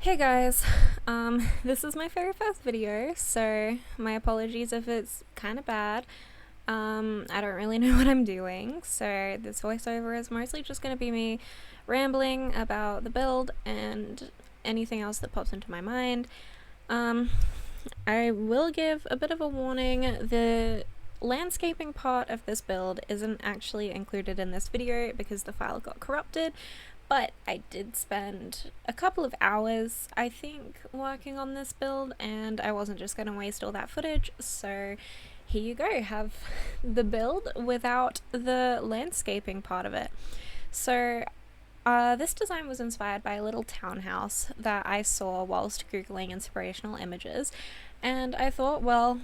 Hey guys, this is my very first video, so my apologies if it's kind of bad. I don't really know what I'm doing, so this voiceover is mostly just going to be me rambling about the build and anything else that pops into my mind. I will give a bit of a warning. The landscaping part of this build isn't actually included in this video because the file got corrupted, but I did spend a couple of hours, I think, working on this build, and I wasn't just going to waste all that footage, so here you go, have the build without the landscaping part of it. So this design was inspired by a little townhouse that I saw whilst googling inspirational images, and I thought, well,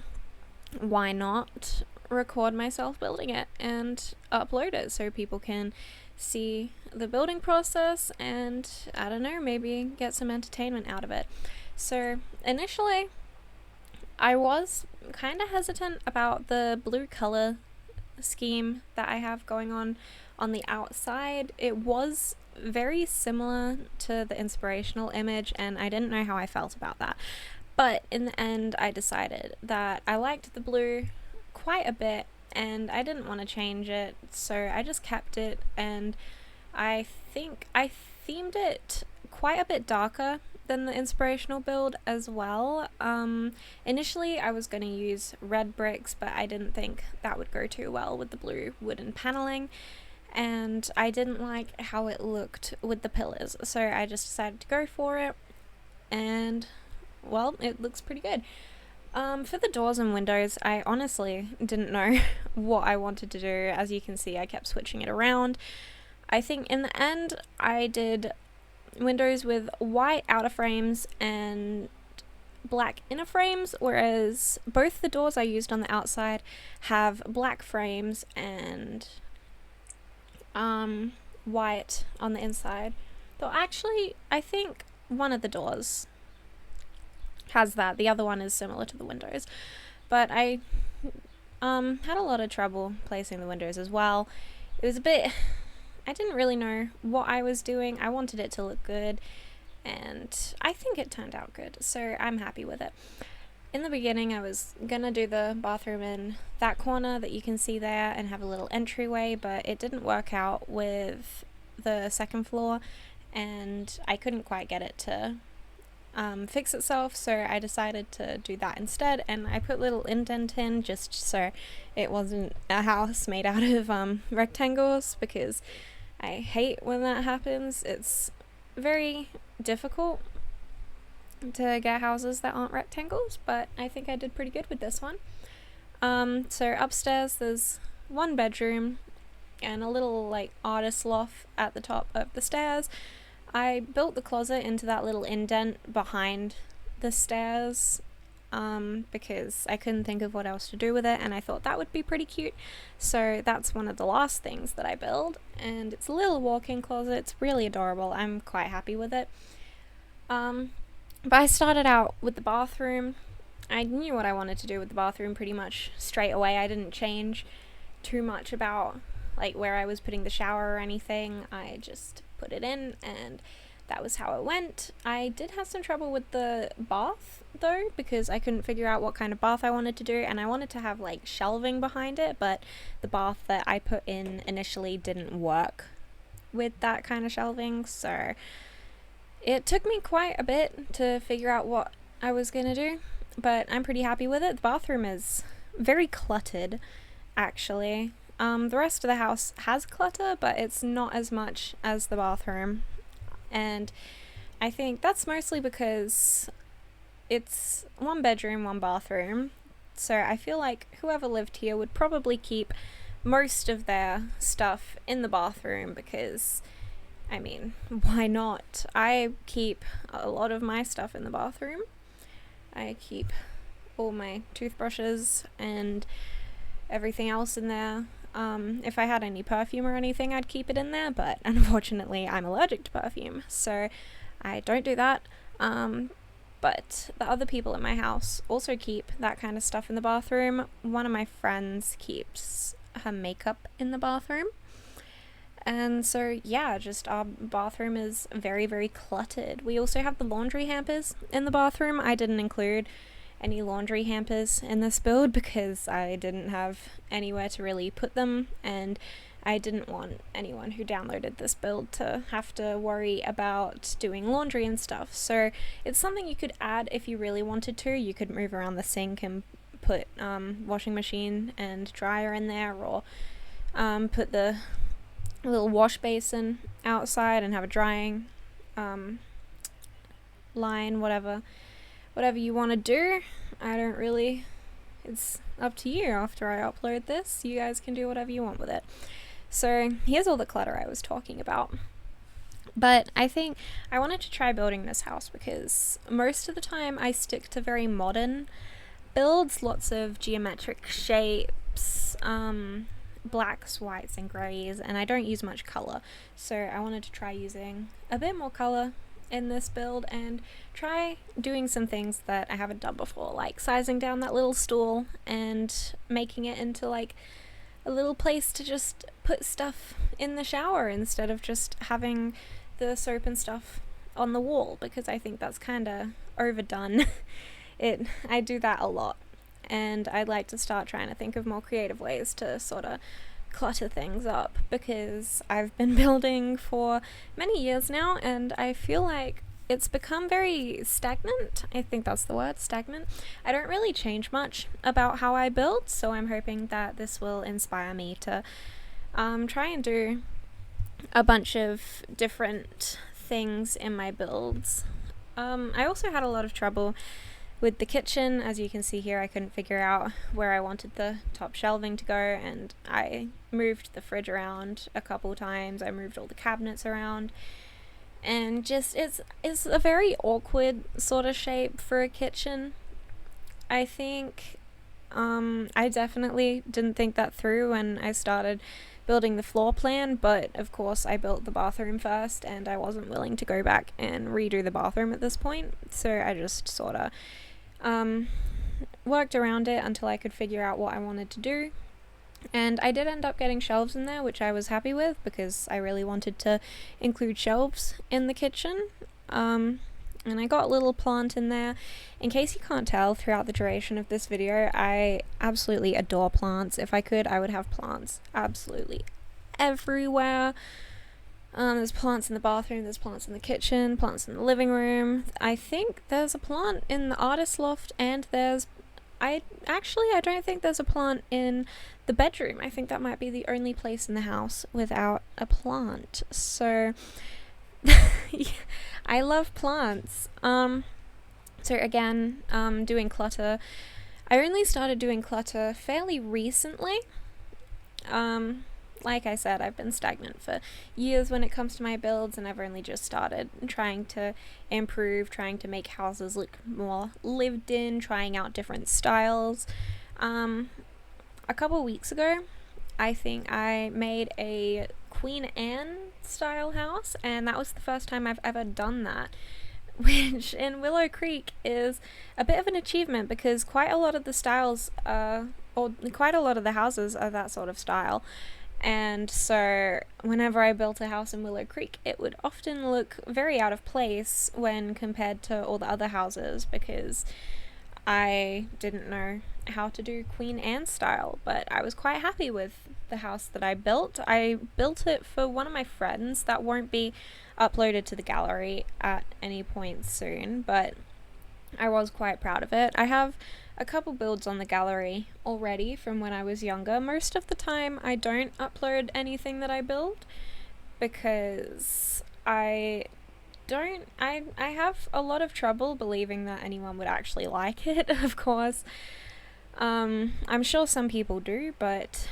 why not record myself building it and upload it so people can see the building process and, I don't know, maybe get some entertainment out of it. So initially I was kind of hesitant about the blue color scheme that I have going on the outside. It was very similar to the inspirational image and I didn't know how I felt about that, but in the end I decided that I liked the blue quite a bit and I didn't want to change it, so I just kept it, and I think I themed it quite a bit darker than the inspirational build as well. Initially I was going to use red bricks, but I didn't think that would go too well with the blue wooden paneling, and I didn't like how it looked with the pillars, so I just decided to go for it, and well, it looks pretty good. For the doors and windows, I honestly didn't know what I wanted to do. As you can see, I kept switching it around. I think in the end, I did windows with white outer frames and black inner frames, whereas both the doors I used on the outside have black frames and white on the inside. Though actually, I think one of the doors has that. The other one is similar to the windows, but I had a lot of trouble placing the windows as well. It was a bit, I didn't really know what I was doing. I wanted it to look good, and I think it turned out good, so I'm happy with it. In the beginning I was gonna do the bathroom in that corner that you can see there and have a little entryway, but it didn't work out with the second floor and I couldn't quite get it to fix itself, so I decided to do that instead, and I put little indent in just so it wasn't a house made out of rectangles, because I hate when that happens. It's very difficult to get houses that aren't rectangles, but I think I did pretty good with this one. So upstairs there's one bedroom and a little like artist loft at the top of the stairs. I built the closet into that little indent behind the stairs because I couldn't think of what else to do with it, and I thought that would be pretty cute. So that's one of the last things that I build, and it's a little walk-in closet. It's really adorable. I'm quite happy with it. But I started out with the bathroom. I knew what I wanted to do with the bathroom pretty much straight away. I didn't change too much about like where I was putting the shower or anything. I just put it in and that was how it went. I did have some trouble with the bath though, because I couldn't figure out what kind of bath I wanted to do, and I wanted to have like shelving behind it, but the bath that I put in initially didn't work with that kind of shelving, so it took me quite a bit to figure out what I was gonna do, but I'm pretty happy with it. The bathroom is very cluttered actually. The rest of the house has clutter, but it's not as much as the bathroom, and I think that's mostly because it's one bedroom, one bathroom, so I feel like whoever lived here would probably keep most of their stuff in the bathroom, because I mean, why not? I keep a lot of my stuff in the bathroom. I keep all my toothbrushes and everything else in there. If I had any perfume or anything, I'd keep it in there, but unfortunately I'm allergic to perfume, so I don't do that. But the other people in my house also keep that kind of stuff in the bathroom. One of my friends keeps her makeup in the bathroom, And so yeah, just our bathroom is very, very cluttered. We also have the laundry hampers in the bathroom. I didn't include any laundry hampers in this build because I didn't have anywhere to really put them, and I didn't want anyone who downloaded this build to have to worry about doing laundry and stuff. So it's something you could add if you really wanted to. You could move around the sink and put washing machine and dryer in there, or put the little wash basin outside and have a drying line, whatever you want to do. I don't really, it's up to you. After I upload this, you guys can do whatever you want with it. So here's all the clutter I was talking about. But I think I wanted to try building this house because most of the time I stick to very modern builds, lots of geometric shapes, blacks, whites and greys, and I don't use much color. So I wanted to try using a bit more color in this build and try doing some things that I haven't done before, like sizing down that little stool and making it into like a little place to just put stuff in the shower instead of just having the soap and stuff on the wall, because I think that's kind of overdone. I do that a lot, and I'd like to start trying to think of more creative ways to sort of clutter things up, because I've been building for many years now and I feel like it's become very stagnant. I think that's the word, stagnant. I don't really change much about how I build, so I'm hoping that this will inspire me to try and do a bunch of different things in my builds. I also had a lot of trouble with the kitchen. As you can see here, I couldn't figure out where I wanted the top shelving to go, and I moved the fridge around a couple times. I moved all the cabinets around, and just it's a very awkward sort of shape for a kitchen. I think I definitely didn't think that through when I started building the floor plan, but of course I built the bathroom first and I wasn't willing to go back and redo the bathroom at this point, so I just sort of worked around it until I could figure out what I wanted to do. And I did end up getting shelves in there, which I was happy with because I really wanted to include shelves in the kitchen. And I got a little plant in there. In case you can't tell throughout the duration of this video, I absolutely adore plants. If I could, I would have plants absolutely everywhere. There's plants in the bathroom, there's plants in the kitchen, plants in the living room. I think there's a plant in the artist loft, and I don't think there's a plant in the bedroom. I think that might be the only place in the house without a plant. So I love plants. So again, doing clutter. I only started doing clutter fairly recently. Like I said, I've been stagnant for years when it comes to my builds, and I've only just started trying to improve, trying to make houses look more lived in, trying out different styles. A couple weeks ago, I think I made a Queen Anne style house, and that was the first time I've ever done that, which in Willow Creek is a bit of an achievement because quite a lot of the styles or quite a lot of the houses are that sort of style. And so whenever I built a house in Willow Creek, it would often look very out of place when compared to all the other houses because I didn't know how to do Queen Anne style, but I was quite happy with the house that I built. I built it for one of my friends that won't be uploaded to the gallery at any point soon, but I was quite proud of it. I have a couple builds on the gallery already from when I was younger. Most of the time I don't upload anything that I build because I have a lot of trouble believing that anyone would actually like it, of course. I'm sure some people do, but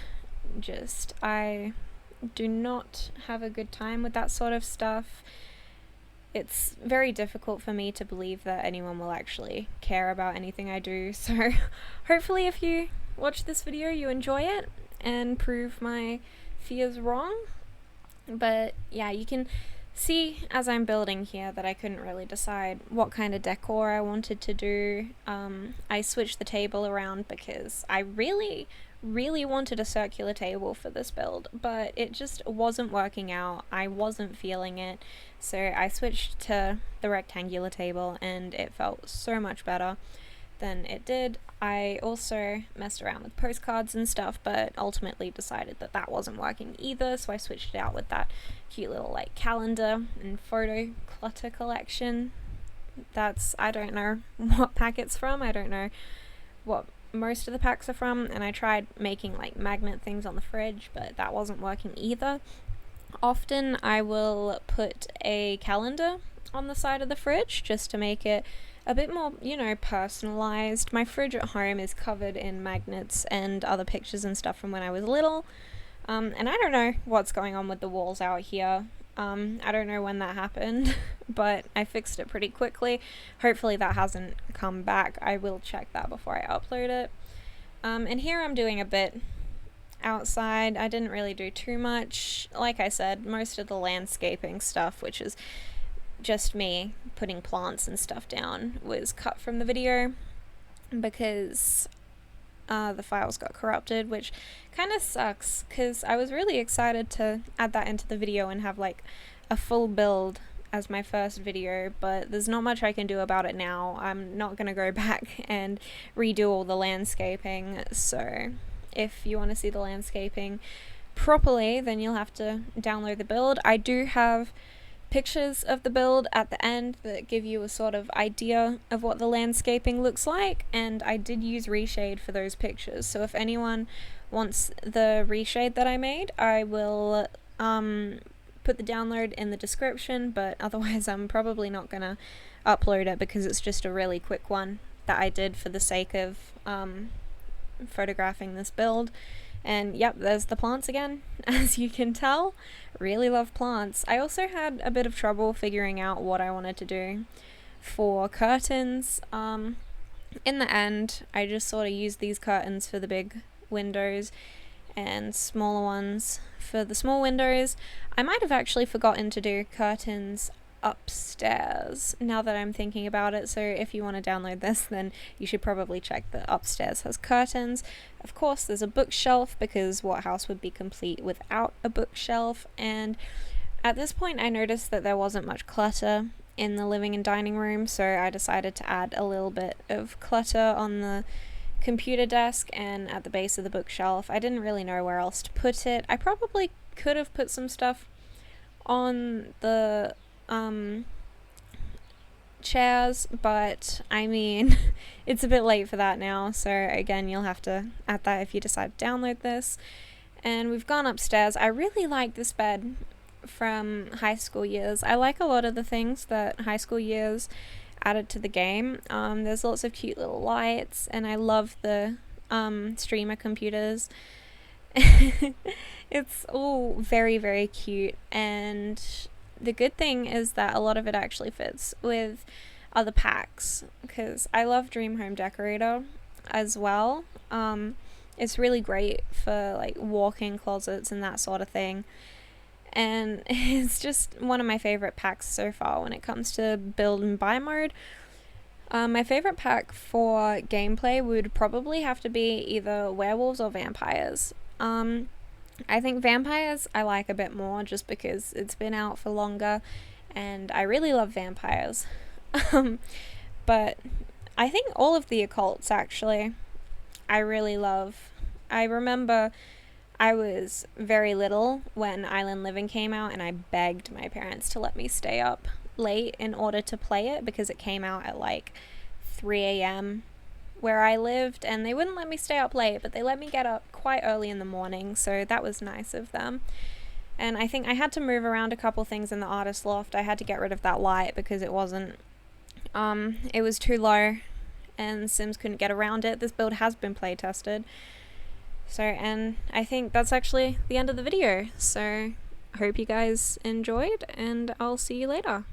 just I do not have a good time with that sort of stuff. It's very difficult for me to believe that anyone will actually care about anything I do, so hopefully if you watch this video you enjoy it and prove my fears wrong. But yeah, you can see as I'm building here that I couldn't really decide what kind of decor I wanted to do. I switched the table around because I really really wanted a circular table for this build, but it just wasn't working out. I wasn't feeling it, so I switched to the rectangular table and it felt so much better than it did. I also messed around with postcards and stuff, but ultimately decided that that wasn't working either, so I switched it out with that cute little like calendar and photo clutter collection. That's, I don't know what pack it's from, I don't know what most of the packs are from, and I tried making like magnet things on the fridge, but that wasn't working either. Often I will put a calendar on the side of the fridge just to make it a bit more, you know, personalized. My fridge at home is covered in magnets and other pictures and stuff from when I was little, and I don't know what's going on with the walls out here. I don't know when that happened, but I fixed it pretty quickly. Hopefully that hasn't come back. I will check that before I upload it. And here I'm doing a bit outside. I didn't really do too much. Like I said, most of the landscaping stuff, which is just me putting plants and stuff down, was cut from the video because the files got corrupted, which kind of sucks because I was really excited to add that into the video and have like a full build as my first video, but there's not much I can do about it now. I'm not gonna go back and redo all the landscaping, so if you want to see the landscaping properly, then you'll have to download the build. I do have pictures of the build at the end that give you a sort of idea of what the landscaping looks like, and I did use reshade for those pictures, so if anyone wants the reshade that I made, I will put the download in the description, but otherwise I'm probably not gonna upload it because it's just a really quick one that I did for the sake of photographing this build. And yep, there's the plants again, as you can tell. Really love plants. I also had a bit of trouble figuring out what I wanted to do for curtains. In the end, I just sort of used these curtains for the big windows and smaller ones for the small windows. I might have actually forgotten to do curtains upstairs now that I'm thinking about it, so if you want to download this, then you should probably check that upstairs has curtains. Of course there's a bookshelf, because what house would be complete without a bookshelf? And at this point I noticed that there wasn't much clutter in the living and dining room, so I decided to add a little bit of clutter on the computer desk and at the base of the bookshelf. I didn't really know where else to put it. I probably could have put some stuff on the chairs, but I mean it's a bit late for that now, so again you'll have to add that if you decide to download this. And we've gone upstairs. I really like this bed from high school years. I like a lot of the things that high school years added to the game. There's lots of cute little lights, and I love the streamer computers. It's all very, very cute, and the good thing is that a lot of it actually fits with other packs, because I love Dream Home Decorator as well. It's really great for like walk-in closets and that sort of thing, and it's just one of my favorite packs so far when it comes to build and buy mode. My favorite pack for gameplay would probably have to be either werewolves or vampires. I think vampires I like a bit more just because it's been out for longer and I really love vampires. But I think all of the occults actually I really love. I remember I was very little when Island Living came out, and I begged my parents to let me stay up late in order to play it because it came out at like 3 a.m. where I lived, and they wouldn't let me stay up late, but they let me get up quite early in the morning, so that was nice of them. And I think I had to move around a couple things in the artist loft. I had to get rid of that light because it wasn't it was too low and Sims couldn't get around it. This build has been play tested. So, and I think that's actually the end of the video. So, hope you guys enjoyed, and I'll see you later.